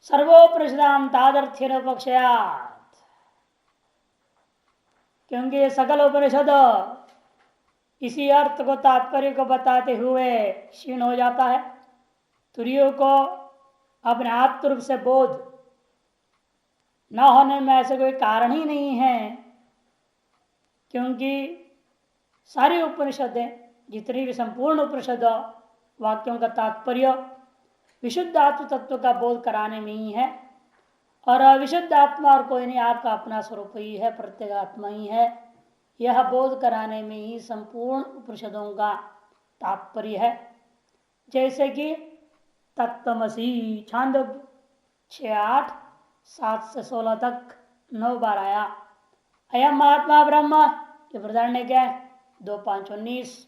सर्वोपनिषदाम तादर्थ्य पक्षयात, क्योंकि सकल उपनिषद इसी अर्थ को तात्पर्य को बताते हुए क्षीण हो जाता है। तुरियों को अपने आत्म रूप से बोध न होने में ऐसे कोई कारण ही नहीं है, क्योंकि सारी उपनिषदें, जितनी भी संपूर्ण उपनिषद वाक्यों का तात्पर्य विशुद्ध आत्म तत्व का बोध कराने में ही है। और विशुद्ध आत्मा और कोई नहीं, आपका अपना स्वरूप ही है, प्रत्येक आत्मा ही है। यह बोध कराने में ही संपूर्ण उपनिषदों का तात्पर्य है। जैसे कि तत्त्वमसी छांदोग्य 6:8, 7 से 16 तक 9 बार आया। अयम आत्मा ब्रह्म, ये बृहदारण्य क्या है 2:5-19।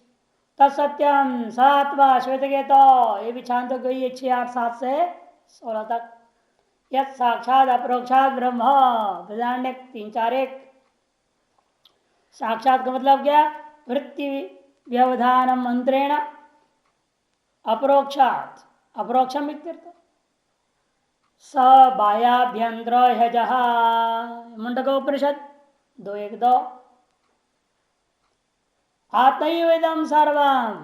तत्सत्यम सात्वा श्वेत के, तो ये भी छांदोग्य 6:8-7 से 16 तक। यत् साक्षात अपरोक्षात ब्रह्म, बृहदारण्य 3:4-1। साक्षात का मतलब क्या? वृत्ति व्यवधान मंत्रेण, अपरोक्षात अपरोक्षम इत्यर्थ। स बाह्याभ्यंतर ह्यजः, मुंडकोपनिषद 2:1-2। आत्मैवेदं सर्वं,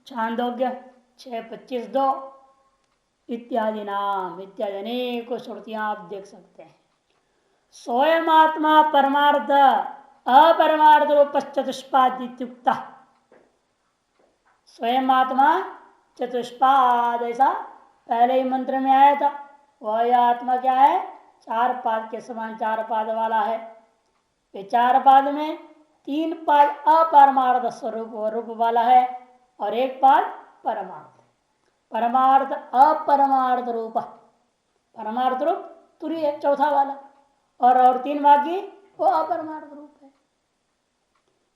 छांदोग्य 6:25-2 इत्यादि नाम, इत्यादि अनेक श्रुतियां आप देख सकते हैं। स्वयं आत्मा परमार्थ अपरमार्थ रूप चतुष्पाद इत्युक्तः। स्वयं आत्मा चतुष्पाद, ऐसा पहले ही मंत्र में आया था। वह आत्मा क्या है? 4 पाद के समान 4 पाद वाला है। ये 4 पाद में 3 पाद अपरमार्थ स्वरूप रूप वाला है और 1 पाद परमार्थ। परमार्थ अपरमार्थ रूप, परमार्थ रूप तुरी है चौथा वाला, और 3 बाकी वो अपरमार्थ रूप है।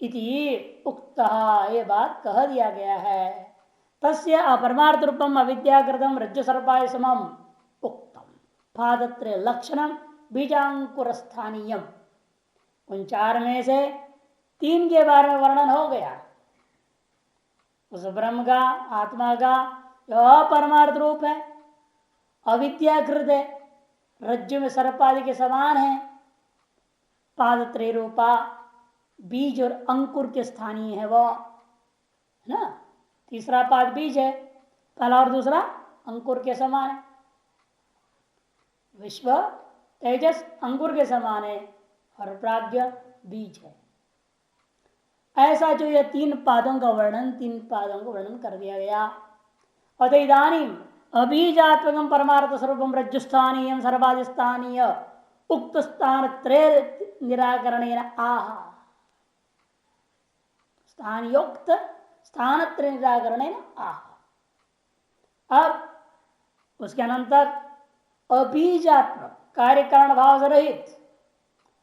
इति उक्तः, ये बात कह दिया गया है। तस्य अपरमार्थ रूपम अविद्याकृतम रज्जु सर्पाय समम उक्तम पादत्रय लक्षणम बीजांकुर स्थानीयम। उन 4 में से 3 के बारे में वर्णन हो गया। उस ब्रह्म का, आत्मा का जो अपरमार्थ रूप है, अविद्याकृत है, रज्जु में सर्पादि के समान है, पादत्रय रूपा, बीज और अंकुर के स्थानीय है वो, है ना। तीसरा पाद बीज है, पहला और दूसरा अंकुर के समान है। विश्व तेजस अंकुर के समान है और प्राज्ञ बीज है। ऐसा जो ये 3 पादों का वर्णन, 3 पादों का वर्णन कर दिया गया। अत इदानीम अबीजात्मकम परमार्थ स्वरूपम रज्जुस्थानीय सर्वाधिस्थानीय उक्त स्थान त्रय निराकरण आह, स्थानयोक्त स्थान त्रय निराकरण आह। अब उसके अनंतर अबीजात्मक कार्य कारण भाव से रहित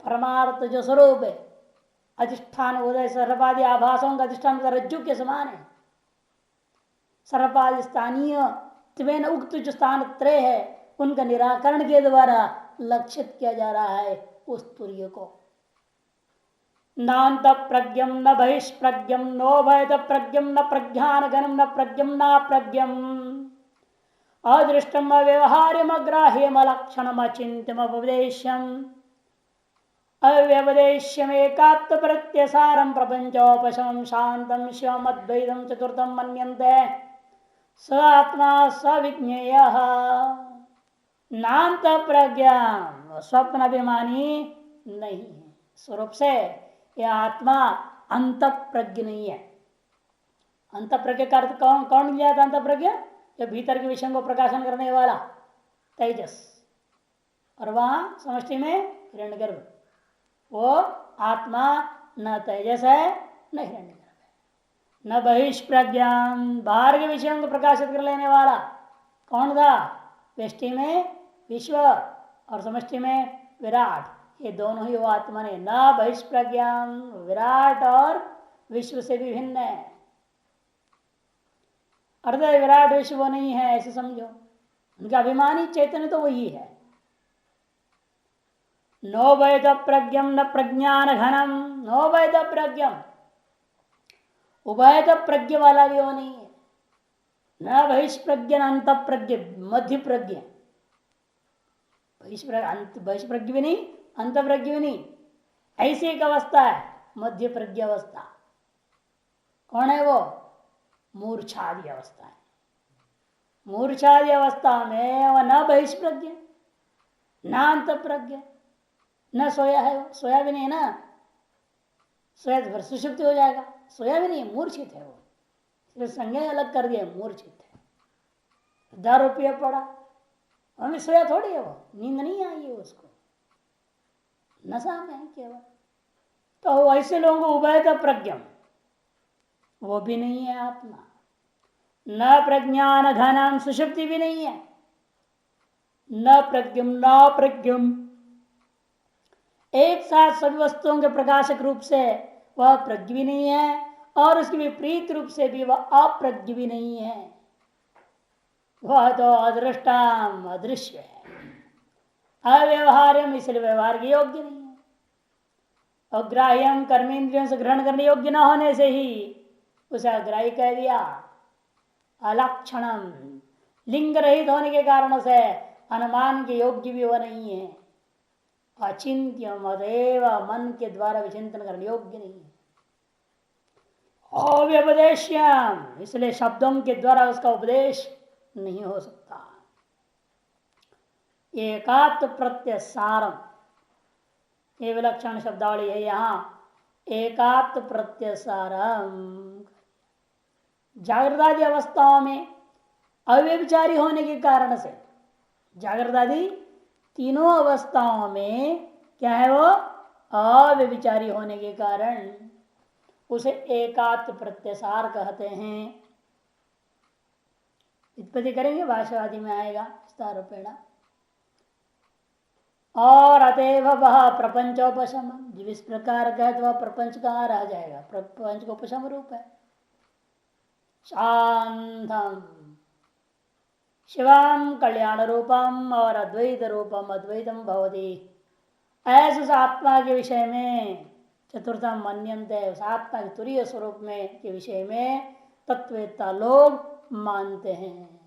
परमार्थ जो स्वरूप है, अधिष्ठान उदय सर्वादि आभासों का अधिष्ठान रज्जु के समान है, सर्वादि स्थानीय त्वेन उक्त जो स्थान त्रय है, उनका निराकरण के द्वारा लक्षित किया जा रहा है उस तुर्य को। नान्त प्रज्ञम न बहिष्प्रज्ञम नोभयत प्रज्ञम न प्रज्ञान गणम न प्रज्ञम न प्रज्ञम अदृष्टम अव्यवहार्यम अग्राह्यम अलक्षणम अचिंत्यम उपदेश्यम अव्यपदेश्यम एकात्म प्रत्यसारम प्रपंचोपशमम शांतम शिवम अद्वैतम चतुर्थम मन्यन्ते स आत्मा सविज्ञेय। नान्त प्रज्ञा, स्वप्न अभिमानी नहीं है स्वरूप से। यह आत्मा अंत प्रज्ञ नहीं है। अंत प्रज्ञ का अर्थ कौन कौन लिया था? अंत प्रज्ञ जो भीतर के विषयों को प्रकाशन करने वाला तेजस, और वहां समष्टि में हिरण्यगर्भ। वो आत्मा न तेजस है न हिरण्यगर्भ है। न बहिष्प्रज्ञान, बाहर के विषयों को प्रकाशित कर लेने वाला कौन था? व्यष्टि में विश्व और समष्टि में विराट, ये दोनों ही वो आत्मा ने। न बहिष्प्रज्ञान, विराट और विश्व से भी भिन्न है। अर्थात विराट विश्व वो नहीं है, ऐसे समझो। उनका अभिमानी चैतन्य तो वही है। नो वैद प्रज्ञम न प्रज्ञान घनम, नो वैद प्रज्ञम, उभयत प्रज्ञ वाला भी वो नहीं है। न बहिष्प्रज्ञ न अंत प्रज्ञ, मध्य प्रज्ञ। बहिष्प्रज्ञ भी नहीं, अंतप्रज्ञ भी नहीं, ऐसी एक अवस्था है मध्य प्रज्ञ अवस्था। कौन है वो? मूर्छादि अवस्था है। मूर्छादि अवस्था में वह न बहिष्प्रज्ञ न अंत प्रज्ञ न सोया है, वो सोया भी नहीं है ना, सोया तो फिर सुषुप्ति हो जाएगा, सोया भी नहीं, मूर्छित है वो, संज्ञा अलग कर दिया, मूर्छित है। 10 रुपया पड़ा, हमें सोया थोड़ी है वो, नींद नहीं आई है उसको, नशा में है केवल। तो ऐसे लोगों को उभयत प्रज्ञम, वो भी नहीं है आत्मा। न प्रज्ञान घनाम, सुषुप्ति भी नहीं है, न प्रज्ञम न प्रज्ञम, एक साथ सभी वस्तुओं के प्रकाशक रूप से वह प्रज्ञ भी नहीं है और उसके विपरीत रूप से भी वह अप्रज्ञ भी नहीं है। वह तो अदृष्टाम, अदृश्य है, अव्यवहार्यम, इसलिए व्यवहार के योग्य नहीं है। अग्राह्यम, कर्मेंद्रियों से ग्रहण करने योग्य न होने से ही उसे अग्राही कह दिया। अलक्षणम, लिंग रहित होने के कारण से अनुमान के योग्य भी वह नहीं है। अचिंत्यम, अदेव मन के द्वारा विचिंतन करने योग्य नहीं है। अव्यपदेश्यम, इसलिए शब्दों के द्वारा उसका उपदेश नहीं हो सकता। एकात्म प्रत्यय सारम, ये विलक्षण शब्दावली है यहां। एकात्म प्रत्यय सारम, जागृतादि अवस्थाओं में अव्यभिचारी होने के कारण से, जागृतादि तीनों अवस्थाओं में क्या है वो? अव्यभिचारी होने के कारण उसे एकात्म प्रत्यसार कहते हैं। उत्पत्ति करेंगे, भाष्यवादी में आएगा विस्तार रूपेण। और अतएव वह प्रपंचोपशम, जब इस प्रकार का तो वह प्रपंच कहाँ रह जाएगा? प्रपंच को उपशम रूप है। शांतम, शिवम कल्याण रूपम और अद्वैत रूपम अद्वैतम भवति, ऐसे आत्मा के विषय में चतुर्थम मन्यन्ते, उस आत्मा के तुरीय स्वरूप में के विषय में तत्ववेत्ता लोग मानते हैं।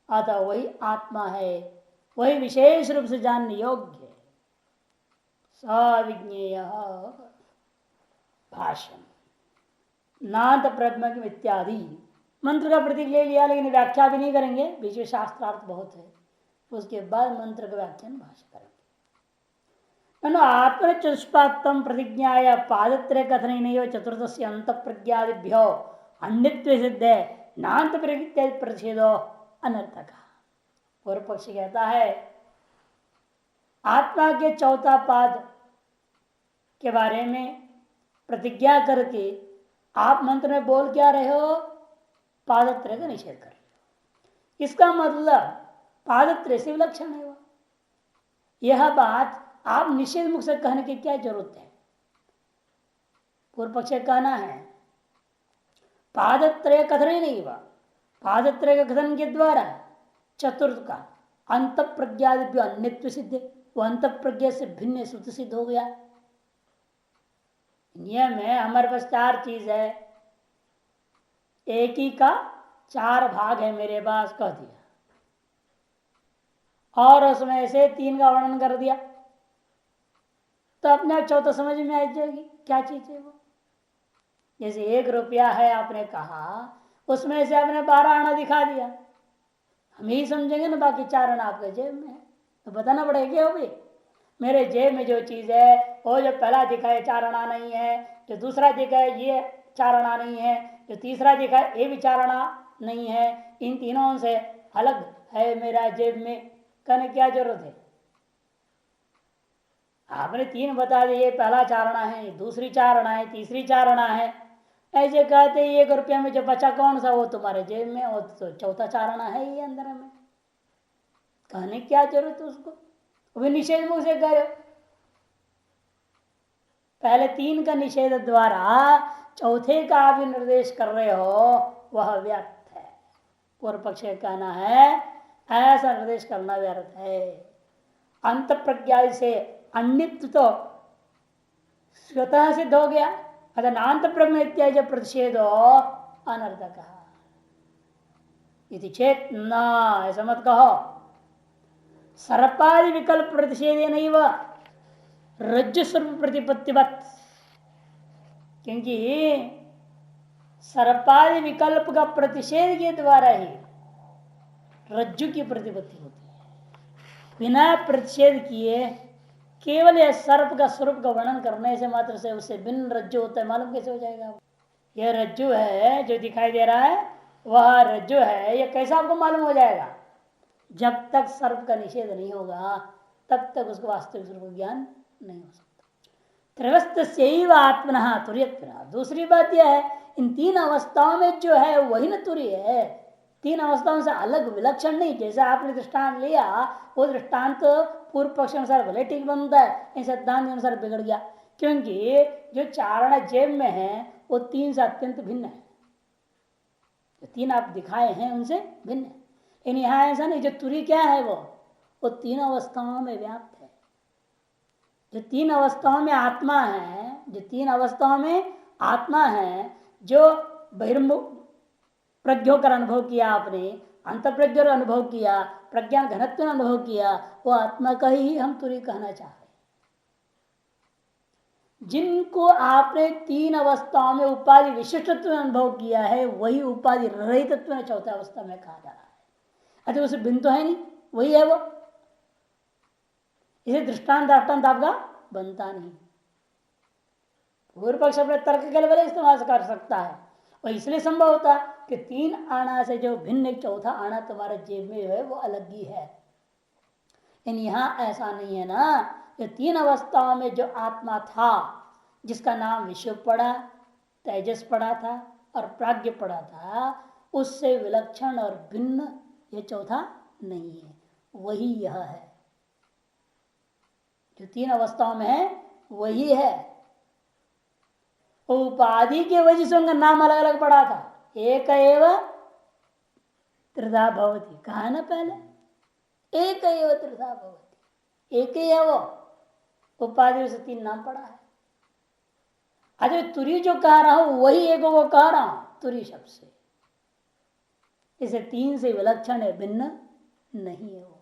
अतः वही आत्मा है, वही विशेष रूप से जानने योग्य है। सविज्ञेय भाष्यम नाथ ब्रह्म इत्यादि मंत्र का प्रतीक ले लिया, लेकिन व्याख्या भी नहीं करेंगे, बीच में शास्त्रार्थ बहुत है, उसके बाद मंत्र का व्याख्यान भाष्य करेंगे। आत्म चतुष्पातम प्रतिज्ञा पादत्रय कथन नहीं चतुर्थ से अंत प्रज्ञादिभ्यो अन्यत्व सिद्ध है, नान्त प्रतिषेधो अनर्थक। पूर्व पक्ष कहता है आत्मा के चौथा पाद के बारे में प्रतिज्ञा करके आप मंत्र में बोल क्या रहे हो? पादत्रय का निषेध कर रहे हो। इसका मतलब पादत्रय से विलक्षण है वो। यह बात आप निषेध मुख से कहने की क्या जरूरत है? पूर्व पक्ष कहना है पादत्रय कथन ही नहीं हुआ, पादत्रय के कथन के द्वारा चतुर्थ का अंत प्रज्ञा अन्यत्व सिद्ध, वो अंत प्रज्ञा से भिन्न श्रुति सिद्ध हो गया। नियम है हमारे पास 4 चीज है, एक ही का 4 भाग है मेरे पास कह दिया, और उसमें से 3 का वर्णन कर दिया, तो अपने आप चौथा समझ में आ जाएगी क्या चीज है वो। जैसे 1 रुपया है आपने कहा, उसमें से आपने 12 आना दिखा दिया, हम ही समझेंगे ना, बाकी 4 आना आपके जेब में है, तो बताना पड़ेगा क्या हो भाई मेरे जेब में जो चीज है वो जो पहला दिखा है 4 आना नहीं है, जो दूसरा दिखा है ये 4 आना नहीं है, जो तीसरा दिखा है ये भी 4 आना नहीं है, इन तीनों से अलग है मेरा जेब में, कहने क्या जरूरत है? आपने 3 बता दिए, पहला 4 आना है, दूसरी 4 आना है, तीसरी 4 आना है, ऐसे कहते 1 रुपया में जो बचा कौन सा वो तुम्हारे जेब में, वो तो चौथा 4 आना है ये अंदर में, कहने क्या जरूरत है उसको? वो निषेध मुख से करो, पहले 3 का निषेध द्वारा चौथे का आप निर्देश कर रहे हो, वह व्यर्थ है। पूर्व पक्ष का कहना है ऐसा निर्देश करना व्यर्थ है। अंत प्रज्ञा से अन्यत्व तो स्वतः सिद्ध हो गया, अतः नान्त ब्रह्म इत्यादि प्रतिषेधो अनर्थक इति चेत न, ऐसा मत कहो। सर्पादि विकल्प प्रतिषेध नहीं वह रज्जु स्वरूप प्रतिपत्तिवत, क्योंकि सर्पादि विकल्प का प्रतिषेध के द्वारा ही रज्जु की प्रतिपत्ति होती है। बिना प्रतिषेध किए केवल यह सर्प का स्वरूप का वर्णन करने से मात्र से उससे भिन्न रज्जु होता है मालूम कैसे हो जाएगा? यह रज्जु है जो दिखाई दे रहा है वह रज्जु है, यह कैसा आपको मालूम हो जाएगा? जब तक सर्प का निषेध नहीं होगा तब तक उसको वास्तविक स्वरूप ज्ञान नहीं हो सकता। त्रिवस्थ आत्मना तुर्यत्व। दूसरी बात यह है इन तीन अवस्थाओं में जो है वही न तुर्य है, तीन अवस्थाओं से अलग विलक्षण नहीं। जैसा आपने दृष्टांत लिया वो दृष्टांत पूर्व पक्ष अनुसार भले ठीक बनता है, इन सिद्धांत के अनुसार बिगड़ गया, क्योंकि जो चारण जेब में है वो तीन से अत्यंत भिन्न है। जो तीन आप दिखाए हैं उनसे भिन्न है। इन यहाँ ऐसा नहीं, जो तुरी क्या है वो तीन अवस्थाओं में व्याप्त है। जो तीन अवस्थाओं में आत्मा है, जो तीन अवस्थाओं में आत्मा है, जो बहिर्मुख प्रज्ञों का अनुभव किया आपने, अंत प्रज्ञ अनुभव किया, प्रज्ञान घनत्व अनुभव किया, वो आत्मा का ही हम तुरी कहना चाह रहे हैं। जिनको आपने तीन अवस्थाओं में उपाधि विशिष्टत्व अनुभव किया है वही उपाधि रहितत्व में चौथा अवस्था में कहा जा रहा है। अरे उसे भिन्न तो है नहीं, वही है वो। इसे दृष्टांत आपका बनता नहीं। पूर्व पक्ष अपने तर्क के लिए इस्तेमाल कर सकता है और इसलिए संभव होता कि तीन आना से जो भिन्न एक चौथा आना तुम्हारे जेब में है वो अलग ही है। लेकिन यहां ऐसा नहीं है ना। जो तीन अवस्थाओं में जो आत्मा था, जिसका नाम विश्व पड़ा, तेजस पड़ा था और प्राज्ञ पड़ा था, उससे विलक्षण और भिन्न ये चौथा नहीं है, वही यह है। जो तीन अवस्थाओं में है वही है। उपाधि के वजह से उनका नाम अलग अलग पड़ा था। एक एव त्रिधा भवती कहा ना पहले, एक एव त्रिधा भवती, एक ही है वो। उपाधि से तीन नाम पड़ा है। अरे तुरी जो कह रहा हूं वही एक वो कह रहा हूं तुरी शब्द से। इसे तीन से विलक्षण है, भिन्न नहीं है वो।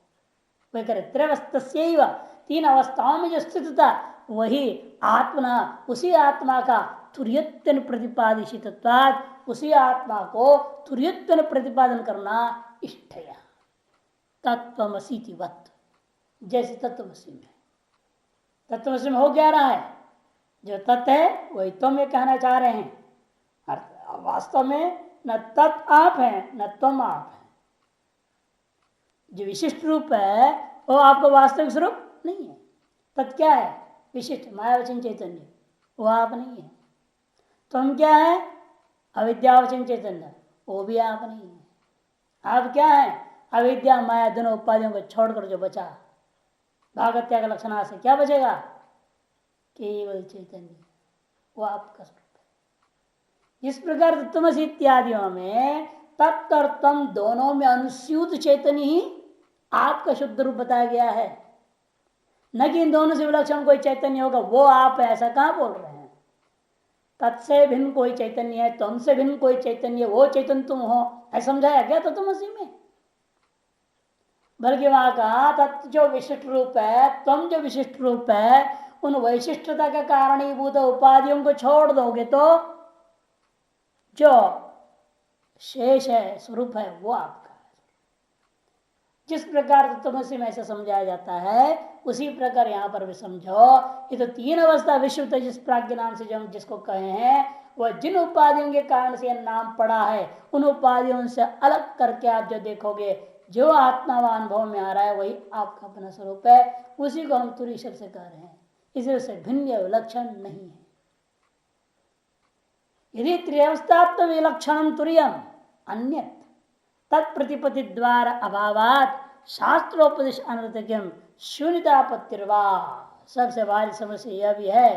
वह करे त्रिवस्थस्यैव, तीन अवस्थाओं में जो स्थित था वही आत्मा, उसी आत्मा का तुर्यत्व प्रतिपादिशितत्वात्, उसी आत्मा को तुर्यत्व प्रतिपादन करना इष्टया तत्वमसीतिवत्। जैसे तत्वमसी में, तत्वमसी में हो क्या रहा है? जो तत्व है वही तुम ये कहना चाह रहे हैं। वास्तव में न तत् आप है न तुम आप है। जो विशिष्ट रूप है वो आपका वास्तविक स्वरूप नहीं है। तत् क्या है? विशिष्ट मायावचन चैतन्य, वो आप नहीं है। तुम क्या है? अविद्यावचन चैतन्य, वो भी आप नहीं है। आप क्या है? अविद्या माया दोनों उपाधियों को छोड़कर जो बचा, भागत्या का लक्षण से क्या बचेगा? केवल चैतन्य, वो आपका स्वरूप है। इस प्रकार तत्वमसि इत्यादियों में तत् और तम दोनों में अनुस्यूत चैतन्य ही आपका शुद्ध रूप बताया गया है, न कि इन दोनों से विलक्षण कोई चैतन्य होगा वो आप है, ऐसा कहां बोल रहे हैं? तत्से भिन्न कोई चैतन्य है, तुमसे भिन्न कोई चैतन्य, वो चैतन्य तुम हो, ऐसा समझाया गया तत्वमसि में। बल्कि वहां का तत्व जो विशिष्ट रूप है, तुम जो विशिष्ट रूप है, उन वैशिष्टता के कारणीभूत उपाधियों को छोड़ दोगे तो जो शेष है, स्वरूप है, वो आपका है। जिस प्रकार तत्वमसि में ऐसा समझाया जाता है उसी प्रकार यहां पर भी समझो। ये तो तीन अवस्था विश्व तेजस प्राज्ञ नाम से जो हम जिसको कहे हैं, वह जिन उपाधियों के कारण से यह नाम पड़ा है, उन उपाधियों से अलग करके आप जो देखोगे, जो आत्मा व अनुभव में आ रहा है वही आपका अपना स्वरूप है। उसी को हम तुरी शब्द से कह रहे हैं, इसी से भिन्न या विलक्षण नहीं है। यदि त्रिअवस्थात्म विलक्षण तुर्यम अन्य तत्प्रतिपत्ति द्वारा अभावात शास्त्रोपदेश अनर्थक्यम शून्यतापत्तिर्वा। सबसे बड़ी समस्या यह भी है,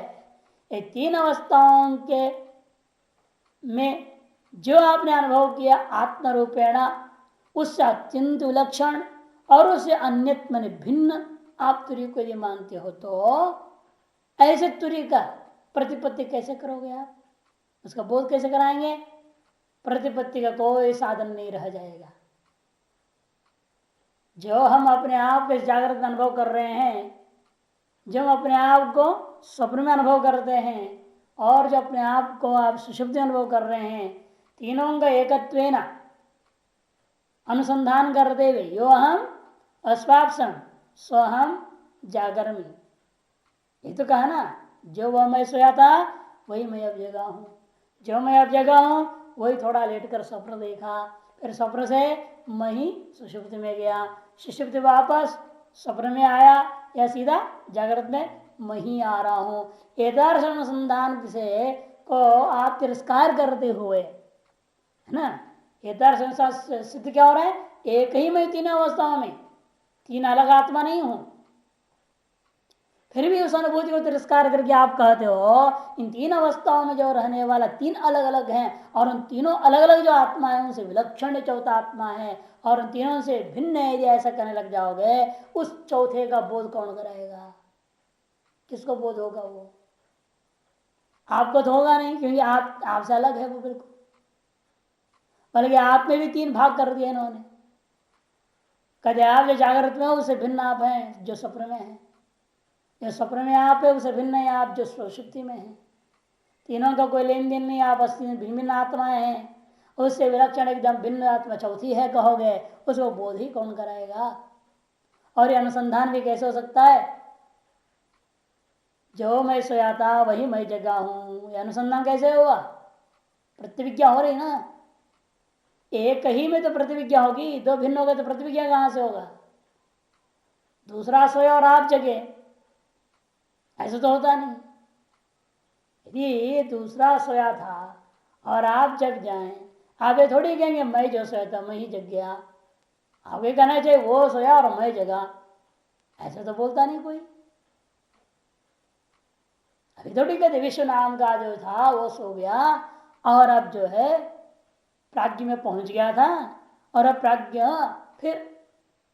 ये तीन अवस्थाओं के में जो आपने अनुभव किया आत्मरूपेण, उससे अत्यंत विलक्षण और उससे अन्यत माने भिन्न आप तुरी को यदि मानते हो तो ऐसे तुरी का प्रतिपत्ति कैसे करोगे? आप उसका बोध कैसे कराएंगे? प्रतिपत्ति का कोई साधन नहीं रह जाएगा। जो हम अपने आप को जागृत में अनुभव कर रहे हैं, जो हम अपने आप को स्वप्न में अनुभव करते हैं, और जो अपने आप को आप सुषुप्ति में अनुभव कर रहे हैं, तीनों का एकत्वेन अनुसंधान करते हुए यो हम अस्वापसम स्वहम जागरमी, ये तो कहा ना, जो वह मैं सोया था वही मैं अब जगा हूं, जो मैं अब जगा हूं वही थोड़ा लेट कर स्वप्न देखा, फिर स्वप्न से मैं ही सुषुप्ति में गया, सुषुप्ति वापस स्वप्न में आया, या सीधा जागृत में मैं ही आ रहा हूं। एदार्श अनुसंधान से को आप तिरस्कार करते हुए, है ना, एदार्श अनुसार सिद्ध क्या हो रहा है, एक ही मैं तीन अवस्थाओं में, तीन अलग आत्मा नहीं हूं। फिर भी उस अनुभूति को तिरस्कार करके आप कहते हो इन तीन अवस्थाओं में जो रहने वाला तीन अलग अलग हैं, और उन तीनों अलग अलग जो आत्मा है उनसे विलक्षण चौथा आत्मा है, और उन तीनों से भिन्न है, यदि ऐसा करने लग जाओगे, उस चौथे का बोध कौन कराएगा? किसको बोध होगा? वो आपको तो होगा नहीं, क्योंकि आप आपसे अलग है वो बिल्कुल। बल्कि आप में भी तीन भाग कर दिए इन्होंने। कदे आप जो जागृत में हो उससे भिन्न आप हैं जो स्वप्न में है, जो स्वप्न में आप है उससे भिन्न है आप जो सुषुप्ति में है। तीनों का कोई लेन देन नहीं, आप भिन्न भिन्न आत्माएं हैं, उससे विलक्षण एकदम भिन्न आत्मा चौथी है कहोगे, उसको बोध ही कौन कराएगा? और ये अनुसंधान भी कैसे हो सकता है? जो मैं सोया था वही मैं जगा हूं, ये अनुसंधान कैसे हुआ? प्रतिविज्ञा हो रही ना, एक ही में तो प्रतिविज्ञा होगी, दो भिन्न हो गए तो प्रतिविज्ञा कहां से होगा? दूसरा सोया और आप जगे, ऐसा तो होता नहीं। यदि दूसरा सोया था और आप जग जाएं, आप ये थोड़ी कहेंगे मैं जो सोया था मैं ही जग गया। आप ये कहना चाहिए वो सोया और मैं जगा, ऐसा तो बोलता नहीं कोई। अभी थोड़ी कहते विश्व नाम का जो था वो सो गया और अब जो है प्राज्ञ में पहुंच गया था, और अब प्राज्ञ फिर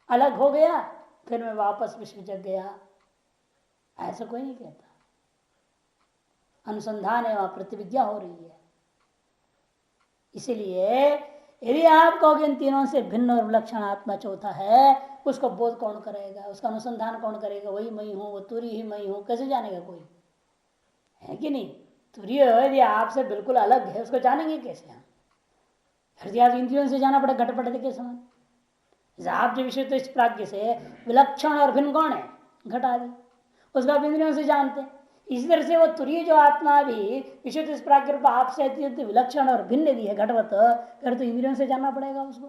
अलग हो गया, फिर मैं वापस विश्व जग गया, ऐसा कोई नहीं कहता। अनुसंधान है, वहां प्रतिविज्ञा हो रही है। इसीलिए यदि आप कहोगे इन तीनों से भिन्न और विलक्षण आत्मा चौथा है, उसको बोध कौन करेगा? उसका अनुसंधान कौन करेगा? वही मैं हूं, वो तुरी ही मैं हूं, कैसे जानेगा कोई? है कि नहीं? तुरी यदि आपसे बिल्कुल अलग है उसको जानेंगे कैसे हम? हृदय इंद्रियों से जाना पड़े घटपट के समान। आप जो विषय तो इस प्राज्ञ से विलक्षण और भिन्न कौन है? घट आदि, उसको आप इंद्रियों से जानते हैं। इसी तरह से वो तुरीय जो आत्मा भी विशुद्ध इस प्राज्ञ रूप आपसे अत्यंत विलक्षण और भिन्न दी है घटवत, फिर तो इंद्रियों से जानना पड़ेगा उसको।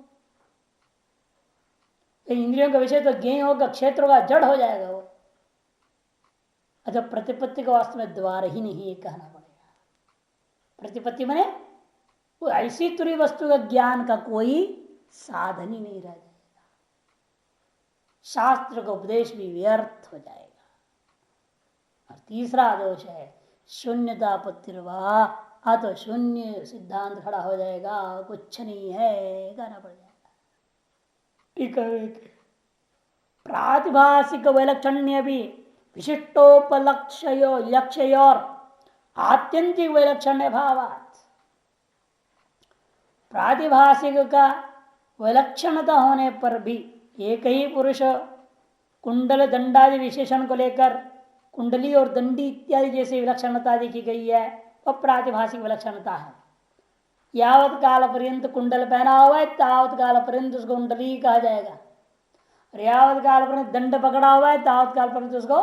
तो इंद्रियों का विषय तो ज्ञेय होगा, क्षेत्र का जड़ हो जाएगा वो। अच्छा, प्रतिपत्ति का वास्तव में द्वार ही नहीं, ये कहना पड़ेगा। प्रतिपत्ति माने वो ऐसी तुरी वस्तु का ज्ञान का कोई साधन ही नहीं रह जाएगा, शास्त्र का उपदेश भी व्यर्थ हो जाएगा। और तीसरा दोष है शून्यतापत्तिर्वा, तो शून्य सिद्धांत खड़ा हो जाएगा, कुछ नहीं है कहना पड़ जाएगा। ठीक है, प्रातिभाषिक वैलक्षण्य भी विशिष्टोपलक्ष्यो लक्ष्य और आत्यंतिक वैलक्षण्य भावात, प्रातिभाषिक का विलक्षणता होने पर भी एक ही पुरुष कुंडल दंडादि विशेषण को लेकर कुंडली और दंडी इत्यादि जैसी विलक्षणता देखी गई है, वह प्रातिभाषिक विलक्षणता है। यावत काल पर्यंत कुंडल पहना हुआ है तावत काल पर्यंत उसको कुंडली कहा जाएगा, और यावत काल पर्यंत दंड पकड़ा हुआ है तावत काल पर्यंत उसको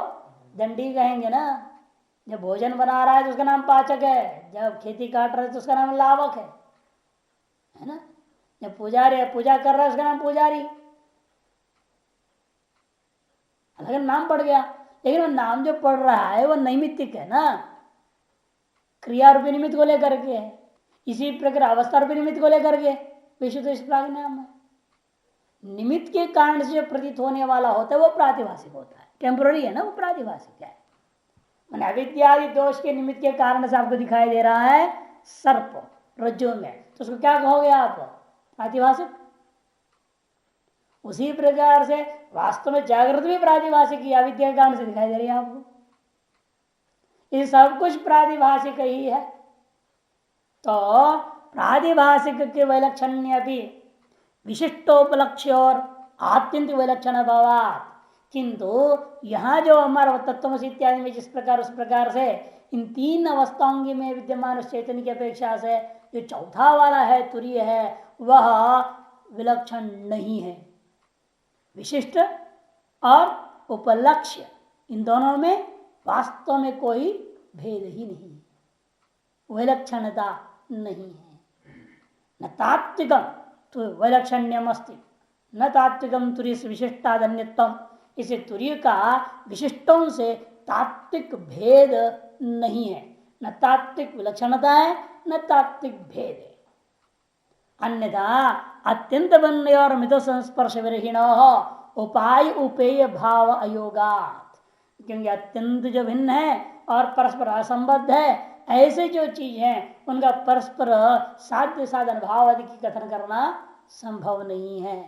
दंडी कहेंगे ना। जब भोजन बना रहा है तो उसका नाम पाचक है, जब खेती काट रहा है तो उसका नाम लावक है ना। जब पुजारी पूजा कर रहा है उसका नाम पुजारी, अलग नाम पड़ गया। लेकिन वो नाम जो पड़ रहा है वो नैमित्तिक है ना, क्रिया रूपी निमित्त को लेकर के है। इसी प्रकार अवस्था रूपी निमित्त को लेकर के विशुद्ध इस प्रकार नाम है। निमित्त के कारण से प्रतीत होने वाला होता है वो प्रातिभाषिक होता है, टेम्पोररी है ना, वो प्रातिभाषिक है। मैंने अविद्यादि दोष के निमित्त के कारण से आपको दिखाई दे रहा है सर्प रज्जु में, तो उसको क्या कहोगे आप? प्रातिभाषिक। उसी प्रकार से वास्तव में जागृत भी प्रातिभाषिक ही अविद्या के कारण से दिखाई दे रही है आपको। ये सब कुछ प्रातिभाषिक ही है। तो प्रातिभाषिक के वैलक्षण्य भी विशिष्टोपलक्ष्य और आत्यंत विलक्षण भावात। किंतु यहाँ जो हमारा तत्वमसि इत्यादि में जिस प्रकार उस प्रकार से इन तीन अवस्थाओं में विद्यमान चैतन्य की अपेक्षा से जो चौथा वाला है तुरीय है वह विलक्षण नहीं है। विशिष्ट और उपलक्ष्य इन दोनों में वास्तव में कोई भेद ही नहीं, विलक्षणता नहीं है। न तात्विकम तो विलक्षण्यम अस्ति न तात्विकम तुरीय विशिष्टादन्यत्वम। इसे तुरीय का विशिष्टों से तात्विक भेद नहीं है, न तात्विक विलक्षणता है न तात्विक भेद है। अन्यथा अत्यंत बन्य और मित संस्पर्श विरहीण उपाय उपेय भाव अयोगात। क्योंकि अत्यंत जो भिन्न है और परस्पर असंबद्ध है ऐसे जो चीज है उनका परस्पर साध्य साधन भाव आदि की कथन करना संभव नहीं है।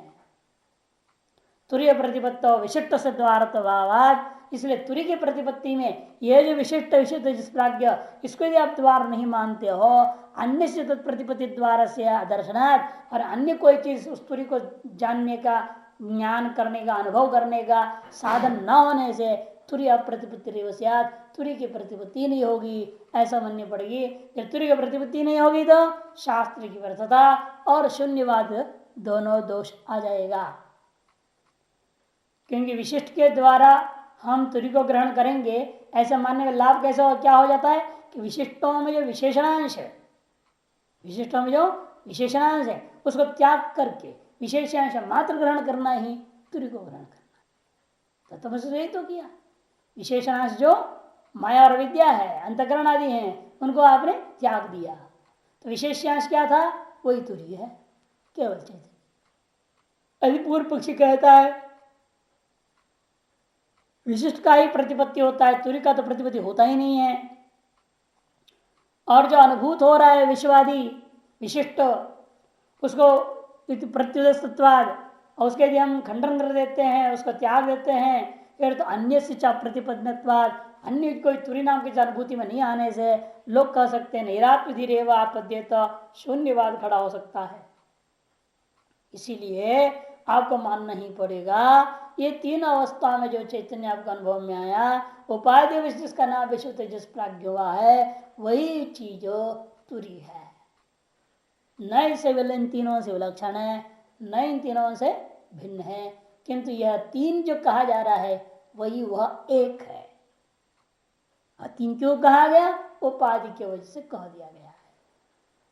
तुरीय प्रतिपत्ति विशिष्ट से द्वार, इसलिए तुरीय की प्रतिपत्ति में यह जो विशिष्ट विशिष्ट जिस प्राज्ञ इसको यदि आप द्वार नहीं मानते हो, अन्य से तत्प्रतिपत्ति द्वार से दर्शनात् और अन्य कोई चीज उस तुरीय को जानने का ज्ञान करने का अनुभव करने का साधन न होने से तुरीय प्रतिपत्ति तुरीय की प्रतिपत्ति नहीं होगी ऐसा माननी पड़ेगी। जब तुरीय की प्रतिपत्ति नहीं होगी तो शास्त्र की व्यर्थता और शून्यवाद दोनों दोष आ जाएगा। क्योंकि विशिष्ट के द्वारा हम तुरीय को ग्रहण करेंगे ऐसा मानने का लाभ कैसा हो, क्या हो जाता है कि विशिष्टों में जो विशेषणांश है, विशिष्टों में जो विशेषणांश है उसको त्याग करके विशेषांश मात्र ग्रहण करना ही तुरीय को ग्रहण करना। तो बस यही तो किया, विशेषणांश जो माया और विद्या है अंतकरण आदि हैं उनको आपने त्याग दिया, तो विशेषांश क्या था वही तुरीय है केवल चैतन्य। यदि पूर्व पक्षी कहता है विशिष्ट का ही प्रतिपत्ति होता है तुरीय का तो प्रतिपत्ति होता ही नहीं है, और जो अनुभूत हो रहा है विश्वादि विशिष्ट उसको प्रत्युदस्तत्वाद और उसके यदि हम खंडन कर देते हैं उसको त्याग देते हैं फिर तो अन्य से प्रतिपन्नत्वाद अन्य कोई तुरीय नाम की अनुभूति में नहीं आने से लोग कह सकते हैं निरात्मधीरेव आपद्येत शून्यवाद खड़ा हो सकता है। इसीलिए आपको मानना ही पड़ेगा ये तीन अवस्था में जो चैतन्य आपका अनुभव में आया उपाधि विशिष्ट का नाम विशुद्ध जिस प्राज्ञ हुआ है वही चीज तुरीय है, न इसे इन तीनों से विलक्षण है न इन तीनों से भिन्न है। किंतु यह तीन जो कहा जा रहा है वही वह एक है। तीन क्यों कहा गया, उपाधि की वजह से कह दिया गया है।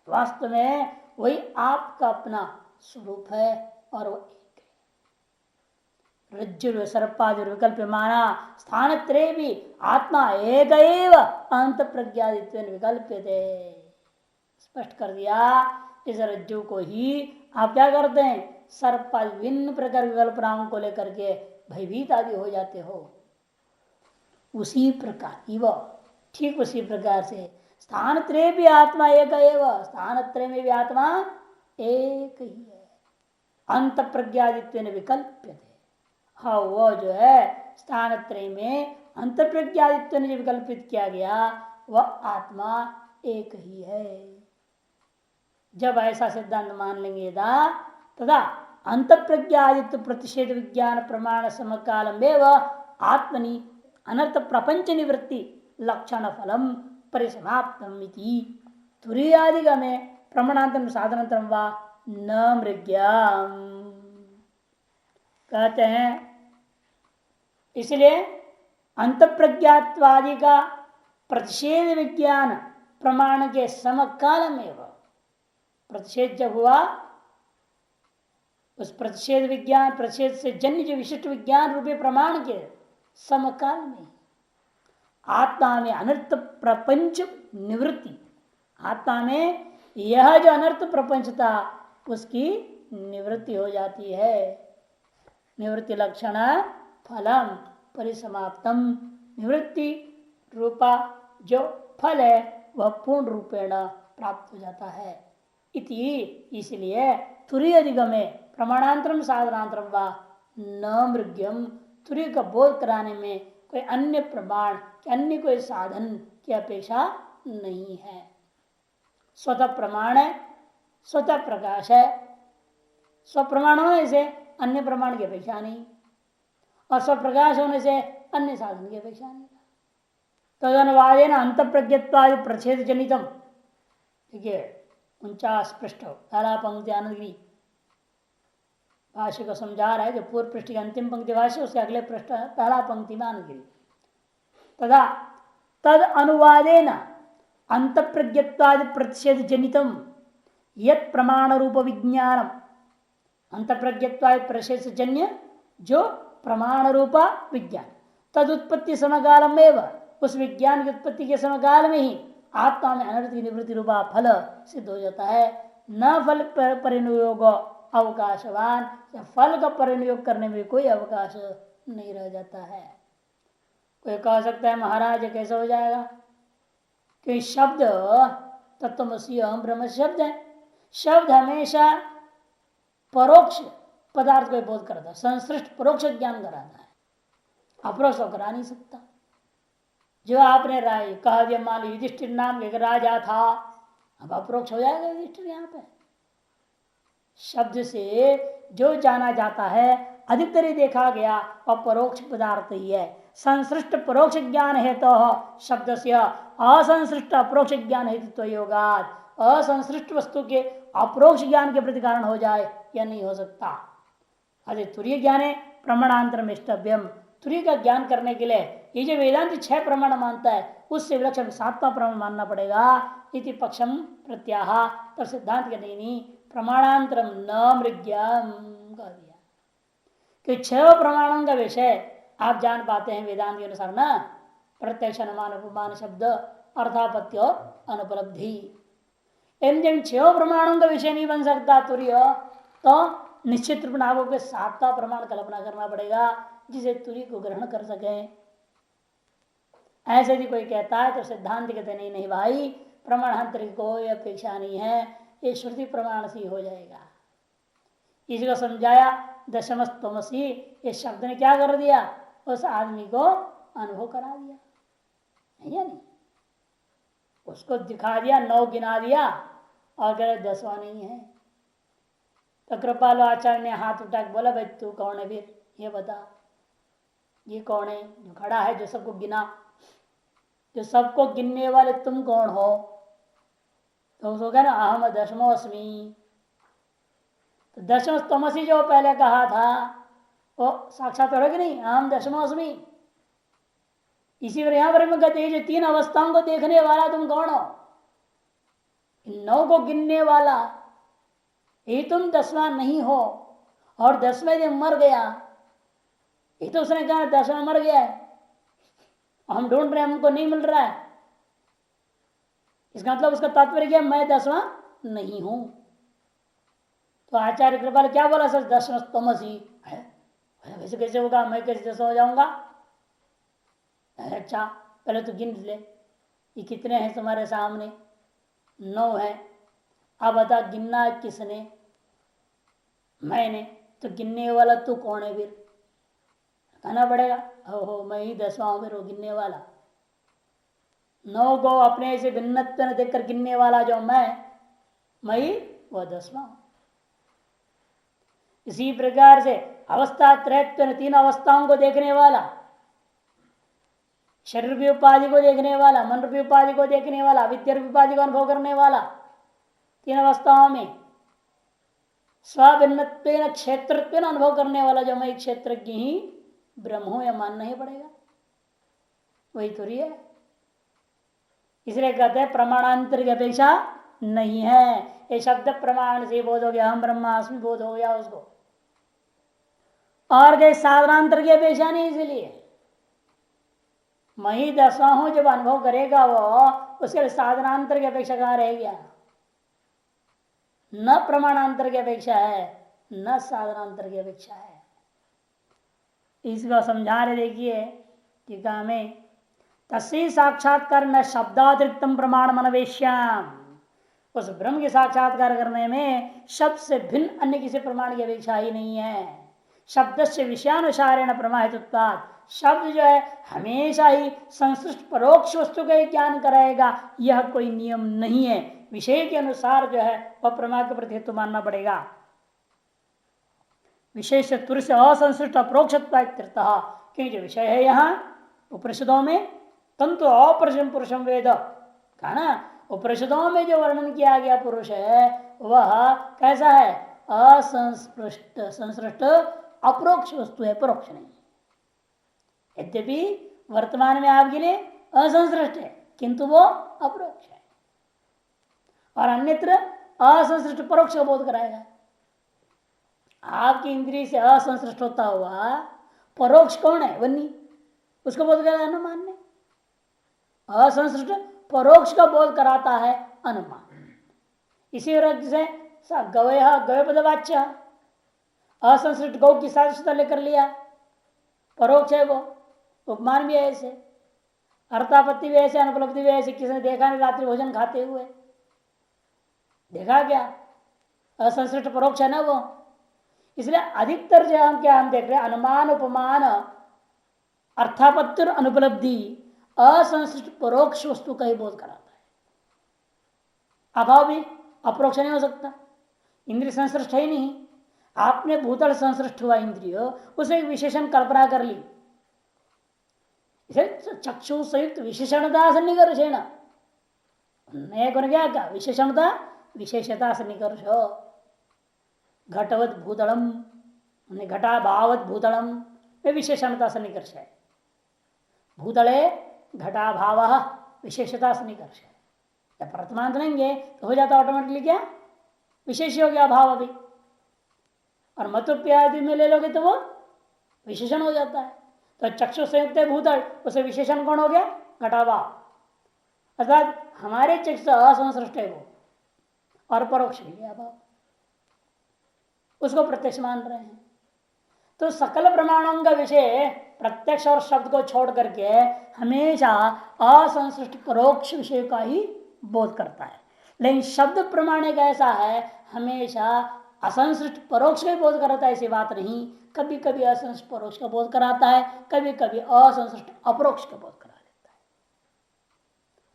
वास्तव में वही आपका अपना स्वरूप है और वो एक है। रज्जु सर्पादि विकल्प माना स्थान त्रय भी आत्मा एक अंत प्रज्ञादित्व विकल्प्यते, स्पष्ट कर दिया। इस रज्जु को ही आप क्या करते हैं सर्प विभिन्न प्रकार विकल्पनाओं को लेकर के भयभीत आदि हो जाते हो। उसी प्रकार इव ठीक उसी प्रकार से स्थान त्रय भी आत्मा एक एवं, स्थान त्रय में भी आत्मा एक ही है। अंत प्रज्ञादित्व विकल्प्यते, हाँ वो जो है स्थान त्रय में अंत प्रज्ञादित्व ने विकल्पित किया गया वह आत्मा एक ही है। जब ऐसा सिद्धांत मान लेंगे तदा अंत प्रज्ञादित्व प्रतिषेध विज्ञान प्रमाण समकाल में वह आत्मनि अनर्थ प्रपंच निवृत्ति लक्षण फलम परिसमाप्तम तुरीयादिगम में प्रमाणांतरम साधनांतरम व न मृग्याम कहते हैं। इसलिए अंत प्रज्ञात्वादि का प्रतिषेध विज्ञान प्रमाण के समकाल में प्रतिषेध जब हुआ उस प्रतिषेध विज्ञान प्रतिषेध से जन्य जो विशिष्ट विज्ञान रूपी प्रमाण के समकाल में आत्मा में अनर्थ प्रपंच निवृत्ति, आत्मा में यह जो अनर्थ प्रपंच था उसकी निवृत्ति हो जाती है। निवृत्ति लक्षण फलम परिसमाप्तम, निवृत्ति रूपा जो फल है वह पूर्ण रूपेण प्राप्त हो जाता है। इति इसलिए तुरीयादिगमे प्रमाणांतरम साधनांतरम व न मृग्यम, तुरीय का बोध कराने में कोई अन्य प्रमाण अन्य कोई साधन की अपेक्षा नहीं है। स्वतः प्रमाण है, स्वतः प्रकाश है। स्वप्रमाण होने से अन्य प्रमाण की अपेक्षा नहीं, और स्वप्रकाश होने से अन्य साधन की अपेक्षा नहीं। तदनुवादेन अंत प्रज्ञत्वादि प्रच्छेद जनितम, ठीक है 49 पृष्ठ पहला पंक्ति आनंदगिरी भाष्य को समझा रहा है, जो पूर्व पृष्ठ की अंतिम पंक्ति भाष्य उसके अगले पृष्ठ पहला पंक्ति में आनंदगिरी। तथा तद अनुवादेन अंत प्रज्ञत्वादि प्रतिषेध जनितम यत प्रमाण रूप विज्ञानम, अंत प्रज्ञत्वादि प्रतिषेध जन्य जो प्रमाण रूपा विज्ञान, तद उत्पत्ति समकालम में, उस विज्ञान की उत्पत्ति के समकाल में ही आत्मा में अनर्थ की निवृत्ति रूपा फल सिद्ध हो जाता है। न फल परिनियोग अवकाशवान, फल का परिनियोग करने में कोई अवकाश नहीं रह जाता है। कोई कह सकता है महाराज कैसे हो जाएगा, कि शब्द तत्वमसि अहम ब्रह्म शब्द है, शब्द हमेशा परोक्ष पदार्थ को बोध करता है, संश्लिष्ट परोक्ष ज्ञान कराता है, अपरोक्ष तो करा नहीं सकता। जो आपने राय कह दिया, मान लो युधिष्ठिर नाम एक राजा था, अब अपरोक्ष हो जाएगा युधिष्ठिर। यहाँ पे शब्द से जो जाना जाता है अधिकतर देखा गया अपरोक्ष पदार्थ ही है। संश्लिष्ट परोक्ष ज्ञान है तो शब्द से असंश्लिष्ट अपरोक्ष ज्ञान हेतु योगात, असंश्लिष्ट वस्तु के अपरोक्ष ज्ञान के प्रति कारण हो जाए या नहीं हो सकता। अरे तुरीय ज्ञान है प्रमाणांतर मिष्टव्यम, तुरीय का ज्ञान करने के लिए ये जो वेदांत 6 प्रमाण मानता है उससे विलक्षण 7वां प्रमाण मानना पड़ेगा। इति पक्षम प्रत्याह, तब सिद्धांत के नहीं प्रमाणांतरम न मृग्यम कह दिया कि 6 प्रमाणों का विषय आप जान पाते हैं वेदांत के अनुसार ना, प्रत्यक्ष अनुमान उपमान शब्द अर्थापत्ति और अनुपलब्धि। इन जिन 6 प्रमाणों का विषय नहीं बन सकता तुरीय, तो निश्चित रूप में आपको 7वां प्रमाण कल्पना करना पड़ेगा जिसे तुरी को ग्रहण कर सके। ऐसे यदि कोई कहता है तो सिद्धांत कहते नहीं भाई, प्रमाणांतर की कोई अपेक्षा नहीं है, ये श्रुति प्रमाण से हो जाएगा। इसको समझाया दशमस्तमसी, ये शब्द ने क्या कर दिया, उस आदमी को अनुभव करा दिया है या नहीं, उसको दिखा दिया, 9 गिना दिया और कह 10वां नहीं है। तो कृपालु आचार्य ने हाथ उठा के बोला भाई तू कौन है, फिर ये बता, ये कौन है जो खड़ा है, जो सबको गिना, जो सबको गिनने वाले तुम कौन हो। तो उसको कह ना अहम दशमोस्मी, तो दशमस्तमसी जो पहले कहा था वो साक्षात हो कि नहीं, अहम दशमोस्मी। इसी पर यहां पर मैं कहते हैं जो 3 अवस्थाओं को देखने वाला तुम कौन हो, इन 9 को गिनने वाला, ये तुम 10वां नहीं हो, और 10वें दिन मर गया, ये तो उसने कहा 10वां मर गया है, हम ढूंढ रहे हैं हमको नहीं मिल रहा है, इसका मतलब उसका तात्पर्य क्या, मैं 10वां नहीं हूं। तो आचार्य कृपाल क्या बोला सर, 10वां तमसी है, वैसे कैसे होगा, मैं कैसे 10वां हो जाऊंगा। अच्छा पहले तो गिन ले, ये कितने हैं तुम्हारे सामने, 9 है, अब बता गिनना किसने, मैंने, तो गिनने वाला तू कौन है, फिर कहना पड़ेगा हो मैं ही 10वां हूं, फिर वो गिनने वाला। 9 को अपने से भिन्नत्व न देखकर गिनने वाला जो मैं ही वह 10वां हूं। इसी प्रकार से अवस्था त्रयत्व 3 अवस्थाओं को देखने वाला, शरीर की उपाधि को देखने वाला, मन रूपी उपाधि को देखने वाला, विद्या रूपी उपाधि को अनुभव करने वाला, 3 अवस्थाओं में स्वभिन्नत्वेन क्षेत्रत्वेन अनुभव करने वाला जो मैं क्षेत्रज्ञ ही ब्रह्म हूं, या मानना ही पड़ेगा, वही तो है। इसलिए कहते हैं प्रमाणांतर की अपेक्षा नहीं है, ये शब्द प्रमाण से बोध हो गया, हम ब्रह्मास्मि बोध हो गया उसको, और कहीं साधनांतर की अपेक्षा नहीं। इसलिए मैं ही 10वां हूं जब अनुभव करेगा वो, उसके साधनांतर की अपेक्षा कहां रह गया, न प्रमाणांतर की अपेक्षा है न साधनांतर की अपेक्षा है। इसको समझा रहे देखिए टीका में, तस्य साक्षात्कार न शब्दातिरिक्तम प्रमाण मनवेश्याम, उस ब्रह्म के साक्षात्कार करने में शब्द से भिन्न अन्य किसी प्रमाण की अपेक्षा ही नहीं है। शब्द से विषयानुसारेण प्रमाहितत्वात्, शब्द जो है हमेशा ही संश्लिष्ट परोक्ष वस्तु का ज्ञान कराएगा, यह कोई नियम नहीं है। विषय के अनुसार जो है वह प्रमा के प्रति हेतु मानना पड़ेगा। विशेष तुर से असंसृष्ट अप्रोक्षत्व क्योंकि जो विषय है यहाँ उपनिषदों में तंतु अपरिशम पुरुषम वेद कहा ना, उपनिषदों में जो वर्णन किया गया पुरुष है वह कैसा है? असंस्पृष्ट संसृष्ट अप्रोक्ष वस्तु है, परोक्ष नहीं। यद्यपि वर्तमान में आपके लिए असंसृष्ट है किंतु वो अप्रोक्ष है, और अन्यत्र असंसृष्ट परोक्ष का बोध कराएगा। आपकी इंद्रिय से असंसृष्ट होता हुआ परोक्ष कौन है? वन्नी, उसको बोध कराएगा अनुमान ने। असंसृष्ट परोक्ष का बोध कराता है अनुमान। इसी वजह से गवय गवय पदवाच्य असंसृष्ट गौ की सादृश्यता लेकर लिया, परोक्ष है वो। उपमान भी है ऐसे, अर्थापत्ति भी ऐसे, अनुपलब्धि भी ऐसे। किसी ने देखा नहीं रात्रि भोजन खाते हुए, देखा क्या? असंसृष्ट परोक्ष है ना वो। इसलिए अधिकतर जो हम देख रहे हैं अनुमान उपमान अर्थापत्ति और अनुपलब्धि असंसृष्ट परोक्ष वस्तु का ही बोध कराता है। अभाव भी अपरोक्ष नहीं हो सकता, इंद्रिय संसृष्ट है ही नहीं। आपने भूतल संसृष्ट हुआ इंद्रिय, उसे एक विशेषण कल्पना कर ली, इसे चक्षु संयुक्त विशेषणता सन्निकर्षेण नया गुण क्या विशेषणता विशेषता सन्निकर्ष। घटवत भूतलम घटा भावत भूतलम वे विशेषणता सन्निकर्ष है। भूतले घटा भाव विशेषता सन्निकर्ष है। जब वर्तमान लेंगे तो हो जाता ऑटोमेटिकली क्या? विशेष हो गया भाव अभी। और मतुप्यादि में ले लोगे तो वो विशेषण हो जाता है। तो चक्षु संयुक्त भूतल, उसे विशेषण कौन हो गया? घटाभाव। अर्थात हमारे चक्षु असंसृष्ट है वो, और परोक्ष भी है अभाव, उसको प्रत्यक्ष मान रहे हैं। तो सकल प्रमाणों का विषय प्रत्यक्ष और शब्द को छोड़ करके हमेशा असंसृष्ट परोक्ष विषय का ही बोध करता है। लेकिन शब्द प्रमाण एक ऐसा है हमेशा असंसृष्ट परोक्ष का बोध कराता है, ऐसी बात नहीं। कभी कभी असंसृष्ट परोक्ष का बोध कराता है, कभी कभी असंसृष्ट अपरोक्ष का बोध करा देता है।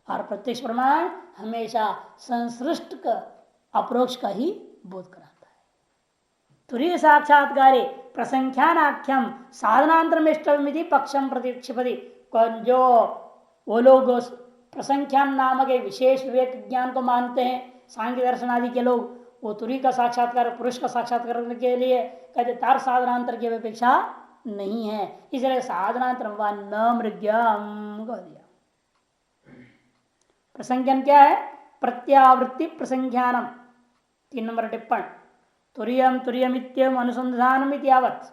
और प्रत्यक्ष प्रमाण हमेशा संसृष्ट का अपरोक्ष का ही बोध कराता है। तुरीय साक्षात्कारे प्रसंख्यानाख्यम साधनांतरमिष्टमिति पक्षम प्रतिक्षिपति। जो वो लोग प्रसंख्यान नामक एक विशेष विवेक ज्ञान को मानते हैं, सांख्य दर्शन आदि के लोग, वो तुरी का साक्षात्कार पुरुष का साक्षात्कार करने के लिए कहते तार साधनांतर की अपेक्षा नहीं है, इसलिए साधनांतर व न मृग्यम कह दिया। प्रसंख्यान क्या है? प्रत्यावृत्ति प्रसंख्यानम। 3 नंबर टिप्पण। तुरियम तुरियमित्यम अनुसंधानम इत्यावत्।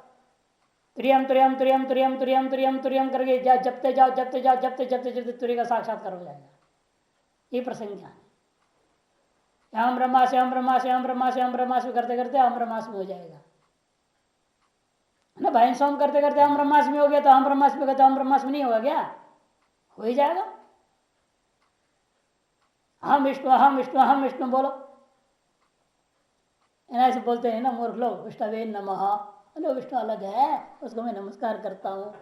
तुरियम तुरियम तुरियम तुरियम तुरियम तुरियम तुरियम करके जपते जाओ जपते जाओ जपते जपते जपते तुरी का साक्षात्कार हो जाएगा। ये प्रसंख्यान है। हम ब्रह्मास्मि हम ब्रह्मास्मि हम ब्रह्मास्मि हम ब्रह्मास्मि करते करते हम ब्रह्मास्मि हो जाएगा ना। भाई सोम करते करते हम ब्रह्मास्मि हो गया तो हम ब्रह्मास्मि करते हम ब्रह्मास्मि नहीं होगा क्या? हो ही जाएगा। हम विष्णु हम विष्णु हम विष्णु बोलो, ऐसे बोलते हैं ना मूर्ख लोग। विष्णवे नमः, हेलो विष्णु अलग है, उसको मैं नमस्कार करता हूँ।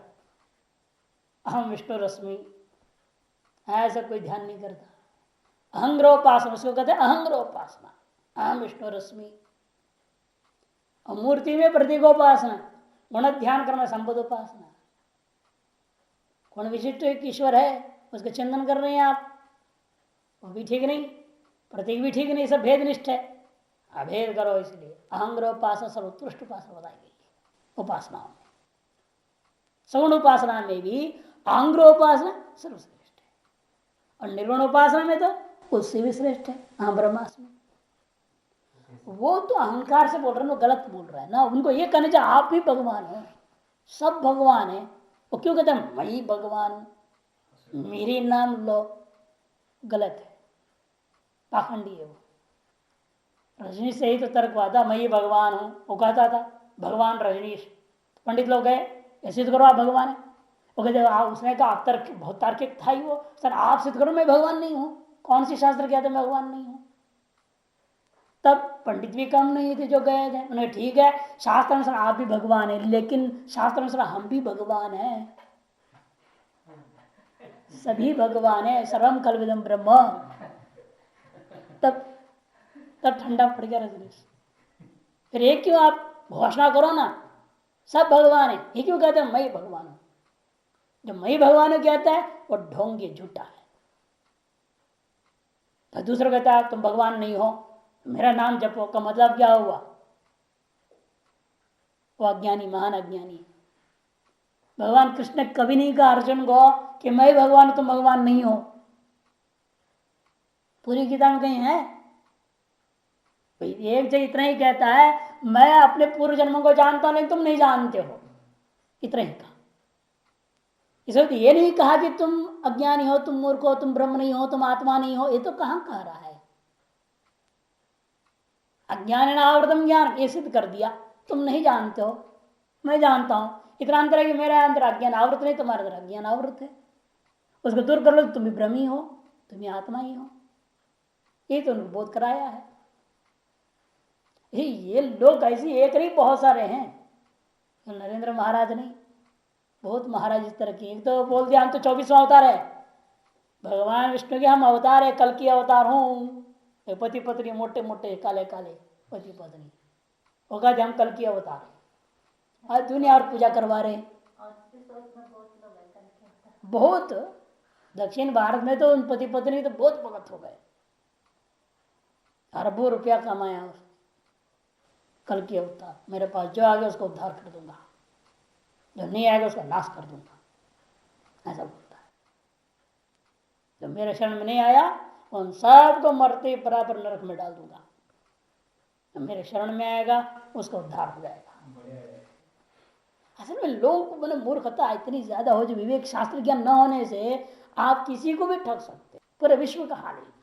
अहम विष्णु रश्मि, ऐसा कोई ध्यान नहीं करता। अहंग्रोपासना, उसको कहते हैं अहंग्रोपासना। अहम विष्णु रश्मि। और मूर्ति में प्रतीकोपासना, गुण ध्यान करना, संबोध उपासना। गुण विशिष्ट एक ईश्वर है, उसका चिंतन कर रहे हैं आप, वो भी ठीक नहीं, प्रतीक भी ठीक नहीं, सब भेदनिष्ठ है। अभेद करो, इसलिए अहंग्रोपासना सर्वोत्कृष्ट उपासना बताई गई है उपासनाओं में। सगुण उपासना में भी अहंग्रोपासना सर्वश्रेष्ठ है, और निर्गुण उपासना में तो उससे भी श्रेष्ठ है अहम ब्रह्मास्मि। वो तो अहंकार से बोल रहे हैं, वो गलत बोल रहा है ना। उनको ये कहना चाहिए आप भी भगवान हो, सब भगवान है। वो क्यों कहते हैं मैं ही भगवान हूं, मेरी नाम लो? गलत है, पाखंडी है वो। रजनीश से ही तो तर्क हुआ था, मैं ही भगवान हूं। वो कहता था भगवान रजनीश। पंडित लोग गए, ऐसे तो करो आप भगवान है। वो कहते उसने कहा तर्क बहुत तार्किक था ही वो, सर आप सिद्ध करो मैं भगवान नहीं हूं। कौन सी शास्त्र कहते मैं भगवान नहीं हूं? तब पंडित भी कम नहीं थे जो गए थे। उन्हें ठीक है शास्त्र अनुसार आप भी भगवान है, लेकिन शास्त्र अनुसार हम भी भगवान है, सभी भगवान है, सर्वम कल्विदम ब्रह्म। तब ठंडा पड़ गया रजनीश। फिर एक क्यों आप घोषणा करो ना, सब भगवान है, ये क्यों कहते हैं मैं भगवान हूं? जो मैं भगवान हूं कहता है वो ढोंगी झूठा है। तो दूसरा कहता है तुम भगवान नहीं हो, मेरा नाम जपो, का मतलब क्या हुआ? वो अज्ञानी, महान अज्ञानी। भगवान कृष्ण ने कभी नहीं कहा अर्जुन को कि मैं भगवान तुम भगवान नहीं हो। पूरी गीता में कहीं है? एक जगह इतना ही कहता है, मैं अपने पूर्व जन्मों को जानता नहीं, तुम नहीं जानते हो, इतना ही कहा। इसलिए ये नहीं कहा कि तुम अज्ञानी हो, तुम मूर्ख हो, तुम ब्रह्म नहीं हो, तुम आत्मा नहीं हो। ये तो कहां कह रहा है? अज्ञान आवृतम ज्ञान, ये सिद्ध कर दिया। तुम नहीं जानते हो, मैं जानता हूं। इतना अंतर है कि मेरे अंदर अज्ञान आवृत नहीं, तुम्हारे अंदर अज्ञान आवृत है। उसको दूर कर लो, तुम भी ब्रह्मी हो, तुम ही आत्मा ही हो। ये तो उनको बोध कराया है। ये लोग ऐसे एक नहीं, बहुत सारे हैं। तो नरेंद्र महाराज नहीं, बहुत महाराज इस तरह की। एक तो बोल दिया हम तो 24वां अवतार है, भगवान विष्णु के हम अवतार है, कल की अवतार हूं। पति पत्नी मोटे मोटे काले काले पति पत्नी होगा, हम कल की अवतार है। आज दुनिया और पूजा करवा रहे हैं। बहुत दक्षिण भारत में तो उन पति पत्नी तो बहुत भगत हो गए, अरबों रुपया कमाया। कल की अवतार, मेरे पास जो आ गया उसको उद्धार कर दूंगा, जो नहीं आएगा उसका नाश कर दूंगा, ऐसा बोलता है। जो मेरे शरण में नहीं आया उन सबको मरते बराबर नरक में डाल दूंगा, जो मेरे शरण में आएगा उसका उद्धार हो जाएगा। असल में लोगों को मैंने मूर्खता इतनी ज्यादा हो, जो विवेक शास्त्र ज्ञान न होने से आप किसी को भी ठग सकते, पूरे विश्व का हाल है।